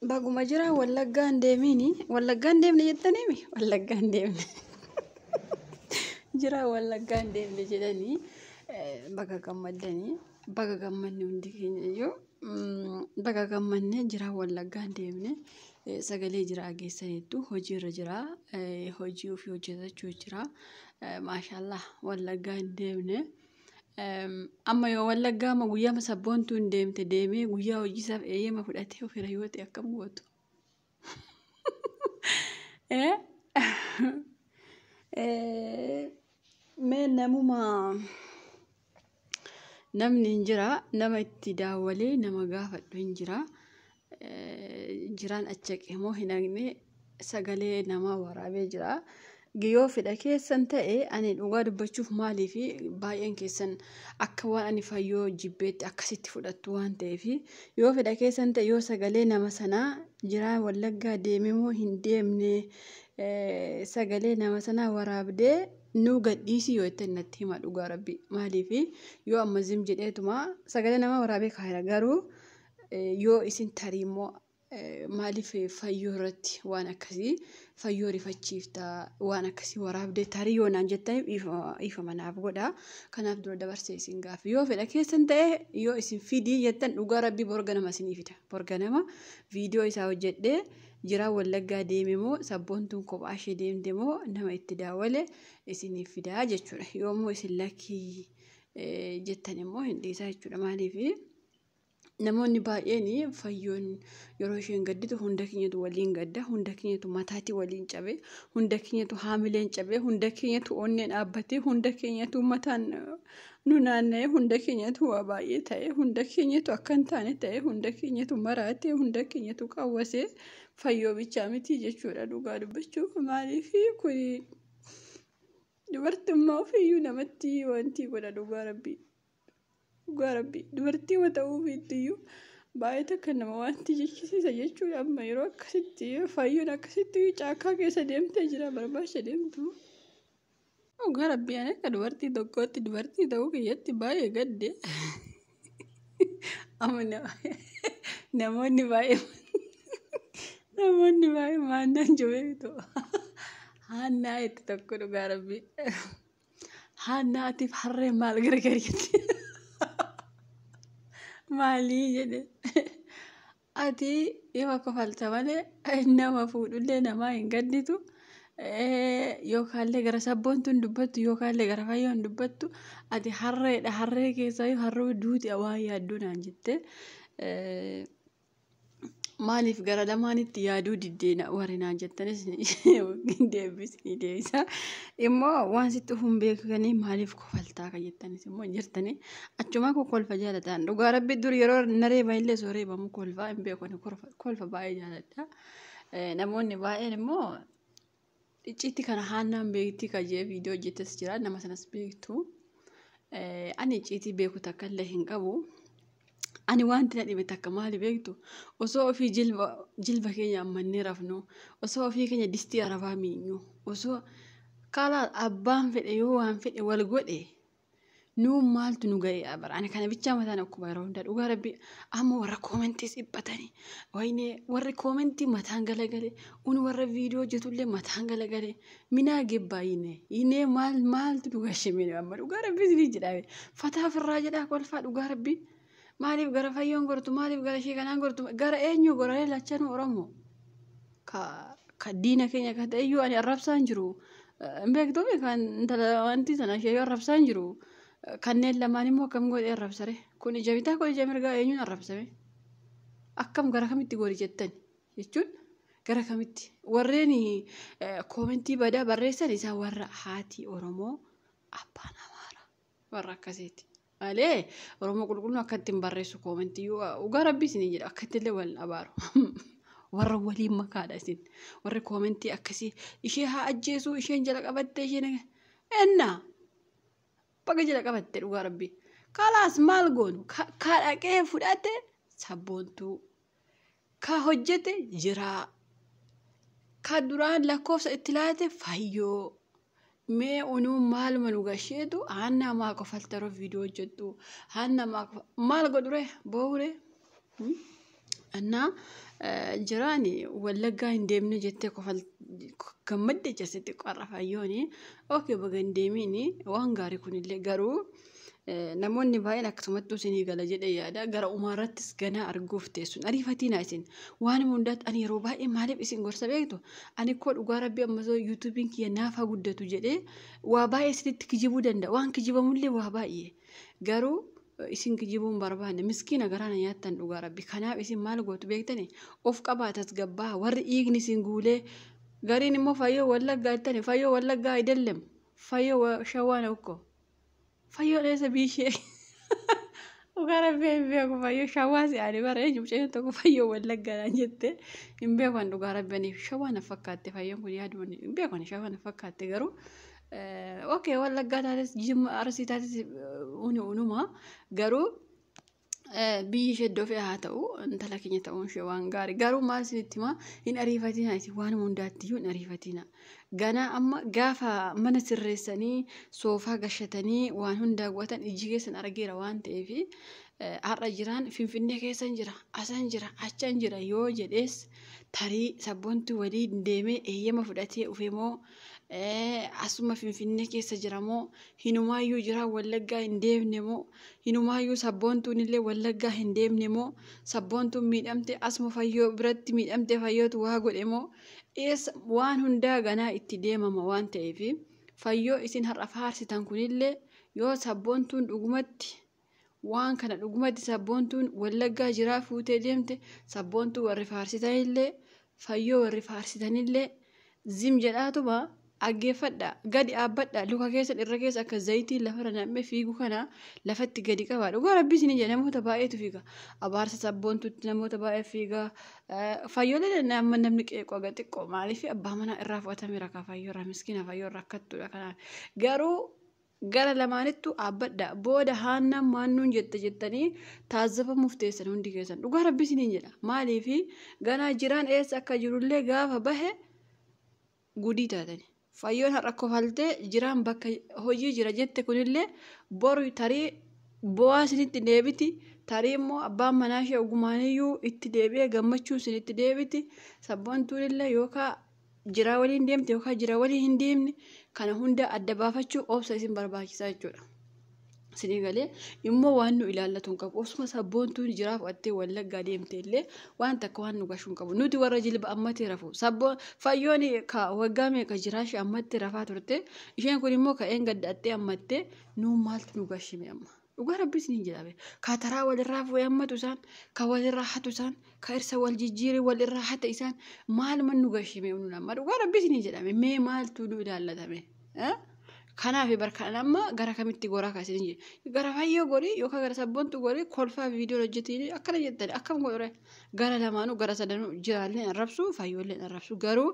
Baguma jira wallaggaan deemini wallaggaan deemne jettaniimi wallaggaan deemne jira wallaggaan deemne jedhanii baga gammadanii baga gammanne hundi keenya iyyuu baga gammanne jira wallaggaan deemne sagalee jira geessaniitu hojiirra jira hojii ofii hojjetachuu jira maashaallah wallaggaan deemne amma yoo wallaggaa ma guyyaa ma sabboontuun deemte deemee guyyaa hojiisaaf eeyyama fudhatee ofirra yoo ta'e akkam gootu mee namni hin jira nama itti daawwalee nama gaafadhu hin jira jiraan achaqee moo hin agne sagalee nama waraabee jira giyoo fedha keessan ta'e ani dhugaa dubbachuuf maalii fi baay'een keessan akka waan ani fayyoo jibbeetti akkasitti fudhattu waan ta'eef yoo fedha keessan ta'e yoo sagalee nama sanaa jiraan wallaggaa deemee moo hin deemne sagalee nama sanaa waraabdee nu gadhiisi yoo itti natti hima dhugaa rabbi maalii fi yoo amma zim jedheetuma sagalee nama waraabee kaayira garuu yoo isin tariimoo maaliif fayyoo irratti waan akkasii fayyoo rifachiifta waan akkasii waraabdee tarii yoo naan jettaniif ifa manaaf godha kanaaf dura dabarsee isin gaafa yoo fedha keessan ta'e yoo isin fidii jettan dhugaa rabbii borganama isinii fida borganama viidiyoo isaa hojjedhee jira wallaggaa deeme moo sabboontuun kophaa ishee deemte moo nama itti daawwale isiniif fidaa jechuudha yoo moo isin lakkii jettan immoo hin dhiisaa jechuudha maaliif namoonni baay'een fayyoon yeroo isheen gadditu hunda keenyatu waliin gadda hunda keenyatu mataatti waliin cabe hunda keenyatu haamileen cabe hunda keenyatu onneen dhaabbate hunda keenyatu mataan nu naanna'e hunda keenyatu waa baay'ee ta'e hunda keenyatu akkan taane ta'e hunda keenyatu maraate hunda keenyatu qawwase fayyoo bichaa miti jechuudha dhugaa dubbachuuf maaliif kun dubartummaa ofiiyyuu namatti wanti godha dhugaa rabbii dubartii wata ufiittiyyu baay'ee kan nama wanti jechisiisa jechuudha amma yeroo akkasitti fayyoon akkasitti caakkaa keessa deemtee jira barbaasha deemtu dhugaa rabbii ani akka dubartii tokkootti dubartii ta'uu kiyyatti baay'ee gadde amma namoonni baay'ee maannaan jireetu haannaa itti tokko dhugaa rabbii haannaatiif harree maal gargariitti maalii jedhe ati yoo kofalta malee nama fuudhullee namaa hin gadditu yookaallee gara sabboontuun dubbattu yookaallee gara fayyoon dubbattu ati harreedha harree keessaa yoo harroo duuti waan yaadduu naan jette maaliif gara lamaanitti yaaduu diddeena warinaan jettanis deebisni deebisa immoo waan sitti hin beekanii maaliif kofaltaa kan jettanis immoo jirtanii achuma kolfa jaalataan dhugaa rabbi dur yeroo nareeba illee sooreebamu kolfaa hin beekani kolfa baay'ee jaaladha namoonni baay'een immoo icciitti kana haannaan beektii kajee viidiyoo hojjetes jira nama sanas beektu ani icciitii beeku takka illee hin qabu ani wanti na dhibe takka maali beektu osoo ofii jilba keenya ammannee rafnu osoo ofii keenya distii arabaa miinyu osoo kala abbaan fedhe yoo waan fedhe wal godhe nu maaltu nu ga'e abara ani kana bicha mataan akkuma yeroo hunda dhugaa rabbi amma warra koomentii dhibbatanii wayne warri koomentii mataan galagale warra viidiyoo hojjetullee mataan galagale minaa gebbaayine ine maaltu nu gashemine amma dhugaa rabbi isinii jedhame fataa firraa jedhaa kolfaa dhugaa rabbi maaliif gara fayyoon gortu maaliif gara ishee kanaan gortu gara eenyu goree lachan oromoo ka diina keenya ka ta'eyyuu ani arrabsaan jiru beektuufi kan wanti sana ishee yoo arrabsaan jiru kanneen lamaan immoo akkam godhee arrabsare kun ija bitaa kun ija mirgaa eenyuun arrabsame akkam gara kamitti gori jettan jechuun gara kamitti warreen koomentii badaa barreessan isaa warra haati oromoo abbaan amaara warra akkasiiti malee oromoo qulqulluun akkatti hin barreessu koomentii dhugaa rabbii isinii jedha akkatti illee wal abaaru warra waliin makaadha isin warri koomentii akkasii ishee haa ajjeesuu isheen jala qabattee isheen ennaa baga jala qabatte dhugaa rabbii kalaas maal goonu ka dhaqee fudhate sabboontuu ka hojjete jiraa ka duraan lakkoofsa itti laate fayyoo mee unu maal manu gasheetu hanna maa kofaltaro viidiyoo hojjettu hanna maa maal godhure boore Anna jiraani wallaggaa hin deemne jettee kofal gammadde jasitti qarra fayyooni okay baga hin deemini waan gaarii kunillee garuu namoonni baay'een akkasumattuu isinii gala jedhee yaada gara umaarrattis ganaa arguuf teessun ariifatiin isin waan hundaatti ani yeroo baay'ee maaliif isin gorsa beektu ani koo dhugaa rabbii ammasoo yuutuubiin kiyya naafa guddatu jedhee waa baay'ee isinitti kijibuu danda'a waan kijibamullee waa baay'ee garuu isin kijibuun barbaanne miskiina garaana nyaattan dhugaa rabbi kanaaf isin maal gootu beektani of qabaatas gabbaa warri dhiigni isin guulee gariin immoo fayyoo wallaggaa ittani fayyoo wallaggaa idellem fayyoo shawaana ukko fayyoo dheessa biishee dhugaa rabbi hin beeku fayyoo shawaasi ani bara eenyu mucayyoo tokko fayyoo wallaggaa jette hin beekan dhugaa rabbi shawaana fakkaatte fayyoon kun yaaduun hin beekan shawaana fakkaatte garuu okay wallaggaa taates jimma arsii taates unuma garuu biyyi ishee iddoo fe'aa haa ta'u intala keenya ta'uun ishee waan gaarii garuu maal isinitti himaa hin ariifatina isin waan hundaattiyyuu hin ariifatina ganaa amma gaafa mana sirreessanii soofaa gashatanii waan hundaa guwatan ijji keessan argeera waan ta'eef har'a jiraan finfinnee keessan jira asan jira achan jira yoo jedhees tarii sabboontu walii deemee eeyyama fudhatee ufemoo asuma finfinnee keessa jira moo hinumaayyuu jira wallaggaa hin deemne moo hinumaayyuu sabboontuun illee wallaggaa hin deemne moo sabboontuun miidhamte asuma fayyoo biratti miidhamte fayyootu waa godhe moo waan hundaa ganaa itti deemama waan ta'eef fayyoo isin har'a faarsitan kunillee yoo sabboontuun dhugumatti waan kana dhugumatti sabboontuun wallaggaa jiraa fuutee deemte sabboontuu warri faarsitanillee fayyoo warri faarsitanillee zim jedhaatuma aggeeffadha gadi aabbadha luka keessa irra keessa akka zayitiin lafarra nam'ee fiigu kana lafatti gadi qabaa dhugaa rabbi isin jedha namoota baay'eetu fiiga abaarsa sabboontuutti namoota baay'ee fiiga fayyoolee nama namni qeeqoo aga xiqqoo maaliif abbaa manaa irraa fudhatame rakaa fayyoorra miskiina fayyoorra akkattuudha kanaan garuu gara lamaanittu aabbadha booda haannaan maannuun jettanii taazzafamuuf teessan hundi keessan dhugaa rabbi isin jedha maaliif ganaa jiraan eessa akka jirullee gaafa bahe gudii taatani fayyoon har'a kofaltee jiraan bakka hojii jira jette kunillee boru tarii bu'aa isinitti deebiti tarii immoo abbaan manaa ishee ogumaaniyyuu itti deebi'ee gammachuu isinitti deebiti sabboontuunillee yookaan jiraa waliin deemte yookaan jiraa waliin hin deemne kana hunda adda baafachuu obsa isin barbaachisaa jechuudha. Isinii galee immoo waan nu ilaallatu hin qabu osuma sabboontuun jiraa fudhattee wallaggaa deemte illee waan takka waan nu gashuu hin qabu nuti warra jilba ammatti rafu fayyoon ka waggaa meeqa jiraashi ammatti rafaa turte isheen kun immoo ka'een gaddattee ammattee nuun maaltu nu gashime amma dhugaa rabbi isin jedhame ka taraa walirraa fuudhee ammatu isaan ka walirraa hatu isaan ka irsa wal jijjiiree walirraa hata isaan maal man nu gashime nuun amma dhugaa rabbi isin jedhame mee maaltu nu ilaallatame kanaaf barkaan amma gara kamitti goraa kaasin jedhe gara fayyoo gorii yookaan gara sabboontu gorii kolfaa viidiyoo hojjetii akkana jettani akkam godhore gara lamaanuu gara sadanuu jiraallee arrabsu fayyoollee arrabsu garuu